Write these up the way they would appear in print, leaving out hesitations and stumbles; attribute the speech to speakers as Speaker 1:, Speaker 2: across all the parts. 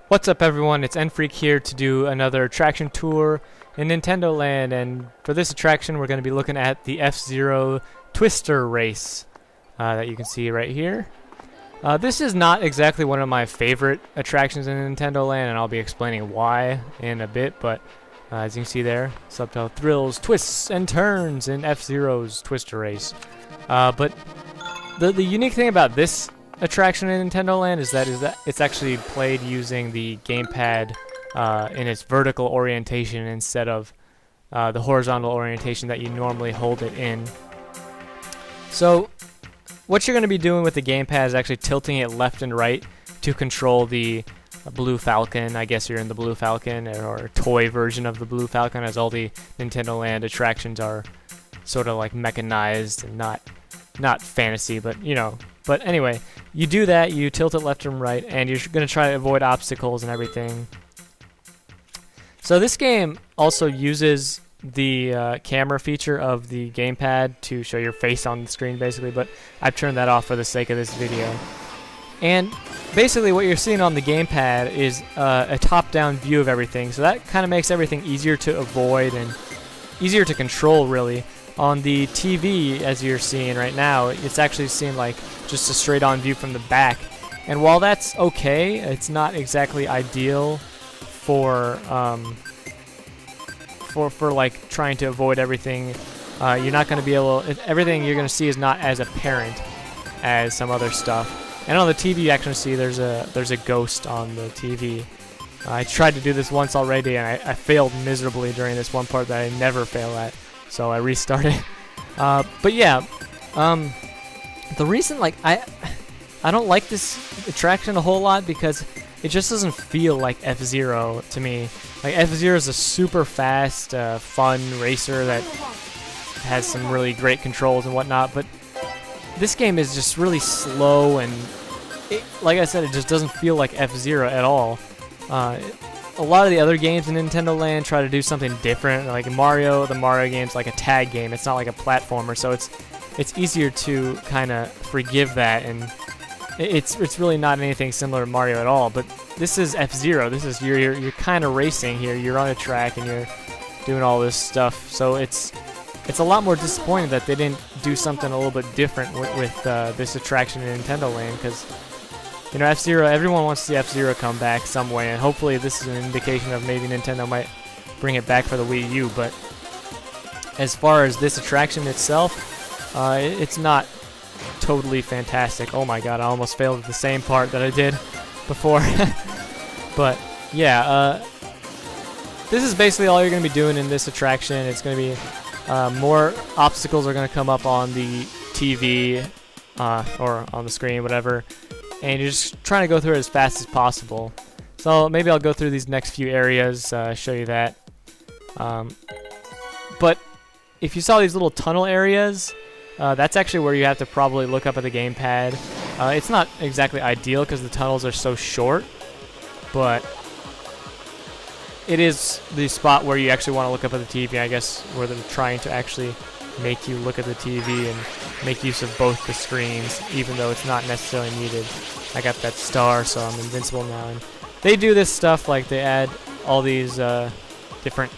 Speaker 1: What's up everyone, it's N-Freak here to do another attraction tour in Nintendo Land, and for this attraction we're going to be looking at the F-Zero Twister Race that you can see right here. This is not exactly one of my favorite attractions in Nintendo Land, and I'll be explaining why in a bit, but as you can see there, subtitle thrills, twists, and turns in F-Zero's Twister Race. But the unique thing about this attraction in Nintendo Land is that it's actually played using the gamepad in its vertical orientation instead of the horizontal orientation that you normally hold it in. So what you're going to be doing with the gamepad is actually tilting it left and right to control the Blue Falcon. I guess you're in the Blue Falcon, or a toy version of the Blue Falcon, as all the Nintendo Land attractions are sort of like mechanized and not fantasy, but you know. But anyway, you do that, you tilt it left and right, and you're going to try to avoid obstacles and everything. So this game also uses the camera feature of the gamepad to show your face on the screen, basically, but I've turned that off for the sake of this video. And basically what you're seeing on the gamepad is a top-down view of everything, so that kind of makes everything easier to avoid and easier to control, really. On the TV, as you're seeing right now, it's actually seen like just a straight-on view from the back. And while that's okay, it's not exactly ideal for like trying to avoid everything. You're not going to be able. Everything you're going to see is not as apparent as some other stuff. And on the TV, you actually see there's a ghost on the TV. I tried to do this once already, and I failed miserably during this one part that I never fail at. So I restarted. But yeah, the reason I don't like this attraction a whole lot because it just doesn't feel like F-Zero to me. Like F-Zero is a super fast, fun racer that has some really great controls and whatnot, but this game is just really slow and, like I said, it just doesn't feel like F-Zero at all. A lot of the other games in Nintendo Land try to do something different. Like Mario, the Mario game's like a tag game. It's not like a platformer, so it's easier to kind of forgive that, and it's really not anything similar to Mario at all. But this is F-Zero. This is you're kind of racing here. You're on a track and you're doing all this stuff. So it's a lot more disappointing that they didn't do something a little bit different with this attraction in Nintendo Land, because you know, F-Zero, everyone wants to see F-Zero come back some way, and hopefully this is an indication of maybe Nintendo might bring it back for the Wii U, but as far as this attraction itself, it's not totally fantastic. Oh my god, I almost failed at the same part that I did before. But yeah, this is basically all you're going to be doing in this attraction. It's going to be more obstacles are going to come up on the TV or on the screen, whatever. And you're just trying to go through it as fast as possible. So maybe I'll go through these next few areas, show you that. But if you saw these little tunnel areas, that's actually where you have to probably look up at the gamepad. It's not exactly ideal because the tunnels are so short, but it is the spot where you actually want to look up at the TV, I guess, where they're trying to actually make you look at the TV and make use of both the screens, even though it's not necessarily needed. I got that star, so I'm invincible now. And they do this stuff, like they add all these different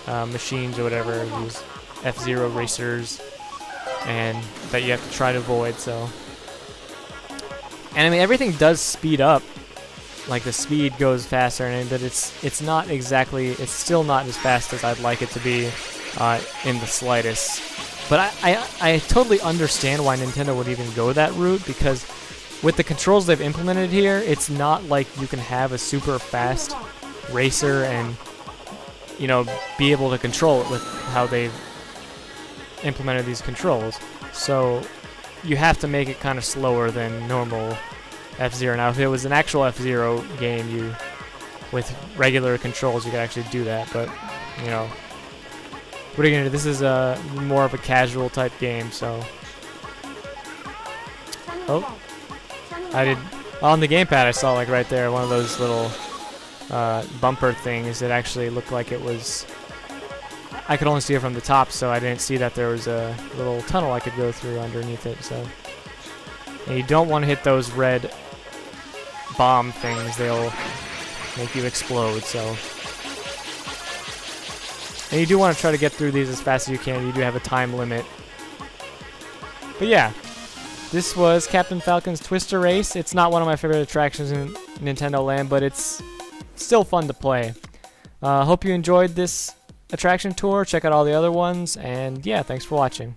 Speaker 1: machines or whatever, these F-Zero racers, and that you have to try to avoid. So, and I mean, everything does speed up. Like the speed goes faster, but it's not exactly. It's still not as fast as I'd like it to be. In the slightest. But I totally understand why Nintendo would even go that route, because with the controls they've implemented here, it's not like you can have a super fast racer and, you know, be able to control it with how they've implemented these controls. So you have to make it kind of slower than normal F-Zero. Now if it was an actual F-Zero game, with regular controls you could actually do that, but you know, what are you gonna do? This is more of a casual type game, so. Oh, I did on the gamepad. I saw like right there one of those little bumper things that actually looked like it was. I could only see it from the top, so I didn't see that there was a little tunnel I could go through underneath it. So, and you don't want to hit those red bomb things. They'll make you explode. So, and you do want to try to get through these as fast as you can. You do have a time limit. But yeah, this was Captain Falcon's Twister Race. It's not one of my favorite attractions in Nintendo Land, but it's still fun to play. Hope you enjoyed this attraction tour. Check out all the other ones, and yeah, thanks for watching.